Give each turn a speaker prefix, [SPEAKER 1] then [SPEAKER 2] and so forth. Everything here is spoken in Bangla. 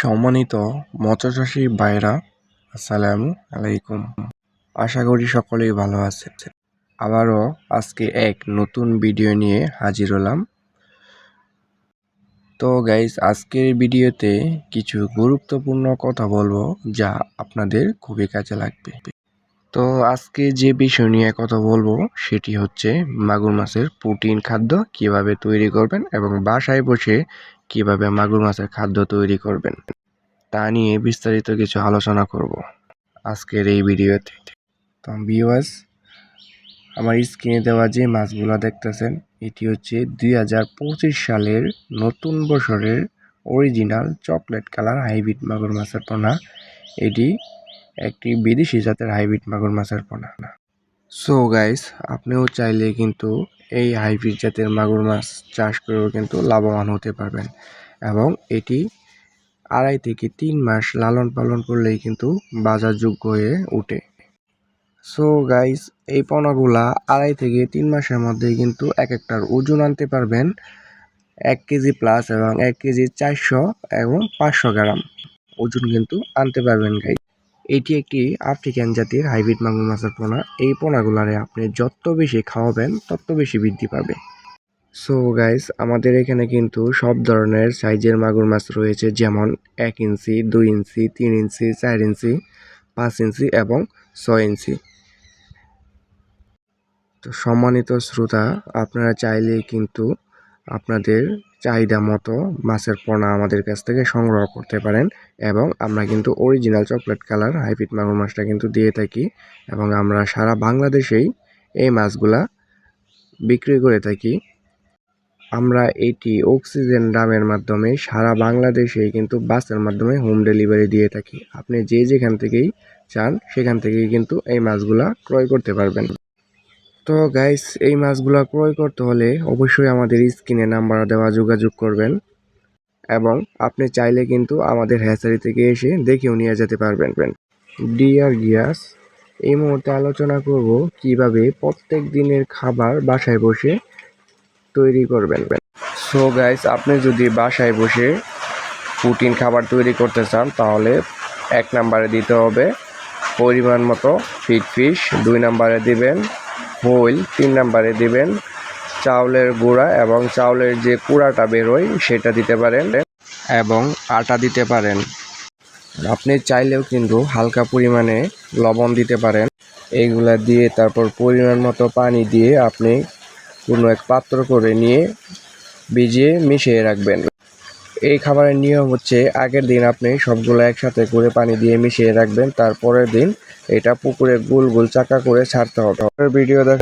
[SPEAKER 1] সম্মানিত মৎস্যচাষী ভাইরা, আসসালামু আলাইকুম। আশা করি সকলেই ভালো আছে। আবারও আজকে এক নতুন ভিডিও নিয়ে হাজির হলাম। তো গাইস, আজকের ভিডিওতে কিছু গুরুত্বপূর্ণ কথা বলবো যা আপনাদের খুবই কাজে লাগবে। তো আজকে যে বিষয় নিয়ে কথা বলবো সেটি হচ্ছে মাগুর মাছের প্রোটিন খাদ্য কিভাবে তৈরি করবেন এবং বাসায় বসে কিভাবে মাগুর মাছের খাদ্য তৈরি করবেন তা নিয়ে বিস্তারিত কিছু আলোচনা করব আজকের এই ভিডিওতে। তো ভিউয়ার্স, আমার স্ক্রিনে দেওয়া যে মাছগুলো দেখতেছেন এটি হচ্ছে 2025 সালের নতুন বছরের অরিজিনাল চকলেট কালার হাইব্রিড মাগুর মাছের পোনা। এটি একটি বিদেশি জাতের হাইব্রিড মাগুর মাছের পোনা। সো গাইস, আপনিও চাইলে কিন্তু এই হাইব্রিড জাতের মাগুর মাছ চাষ করেও কিন্তু লাভবান হতে পারবেন এবং এটি 2.5 থেকে 3 মাস লালন পালন করলেই কিন্তু বাজারযোগ্য হয়ে ওঠে। সো গাইস, এই পোনাগুলা 2.5 থেকে 3 মাসের মধ্যেই কিন্তু এক একটার ওজন আনতে পারবেন 1 কেজি প্লাস এবং 1 কেজি 400 এবং 500 গ্রাম ওজন কিন্তু আনতে পারবেন গাইস। এটি একটি আফ্রিকান জাতির হাইব্রিড মাগুর মাছের পোনা। এই পোনাগুলারে আপনি যত বেশি খাওয়াবেন তত বেশি বৃদ্ধি পাবে। সো গাইস, আমাদের এখানে কিন্তু সব ধরনের সাইজের মাগুর মাছ রয়েছে, যেমন 1 ইঞ্চি, 2 ইঞ্চি, 3 ইঞ্চি, 4 ইঞ্চি, 5 ইঞ্চি এবং 6 ইঞ্চি। তো সম্মানিত শ্রোতা, আপনারা চাইলেই কিন্তু আপনাদের চাহিদা মতো মাছের পোনা আমাদের কাছ থেকে সংগ্রহ করতে পারেন এবং আমরা কিন্তু অরিজিনাল চকলেট কালার হাইব্রিড মাগুর মাছটা কিন্তু দিয়ে থাকি এবং আমরা সারা বাংলাদেশেই এই মাছগুলা বিক্রি করে থাকি। আমরা এটি অক্সিজেন ড্রামের মাধ্যমে সারা বাংলাদেশেই কিন্তু বাসের মাধ্যমে হোম ডেলিভারি দিয়ে থাকি। আপনি যে যেখান থেকেই চান সেখান থেকেই কিন্তু এই মাছগুলা ক্রয় করতে পারবেন। তো গাইস, এই মাছগুলা ক্রয় করতে হলে অবশ্যই আমাদের স্ক্রিনে নাম্বার দেওয়া যোগাযোগ করবেন এবং আপনি চাইলে কিন্তু আমাদের হ্যাচারি থেকে এসে দেখেও নিয়ে যেতে পারবেন। ডিয়ার গিয়াস, এই মুহূর্তে আলোচনা করব কিভাবে প্রত্যেক দিনের খাবার বাসায় বসে তৈরি করবেন। সো গাইস, আপনি যদি বাসায় বসে প্রোটিন খাবার তৈরি করতে চান তাহলে 1 নম্বরে দিতে হবে পরিমাণ মতো ফিড ফিশ, 2 নম্বরে দিবেন হুইল, 3 নম্বরে দিবেন চাউলের গুঁড়া এবং চাউলের যে কুড়াটা বেরোয় সেটা দিতে পারেন এবং আটা দিতে পারেন। আপনি চাইলেও কিন্তু হালকা পরিমাণে লবণ দিতে পারেন। এইগুলা দিয়ে তারপর পরিমাণ মতো পানি দিয়ে আপনি কোনো এক পাত্র করে নিয়ে ভিজিয়ে মিশিয়ে রাখবেন। এই খাবারের নিয়ম হচ্ছে আগের দিন আপনি সবগুলো একসাথে করে পানি দিয়ে মিশিয়ে রাখবেন, তারপরের দিন এটা পুকুরে গোল গোল চাকা করে ছাড়তে হবে। ভিডিও দেখা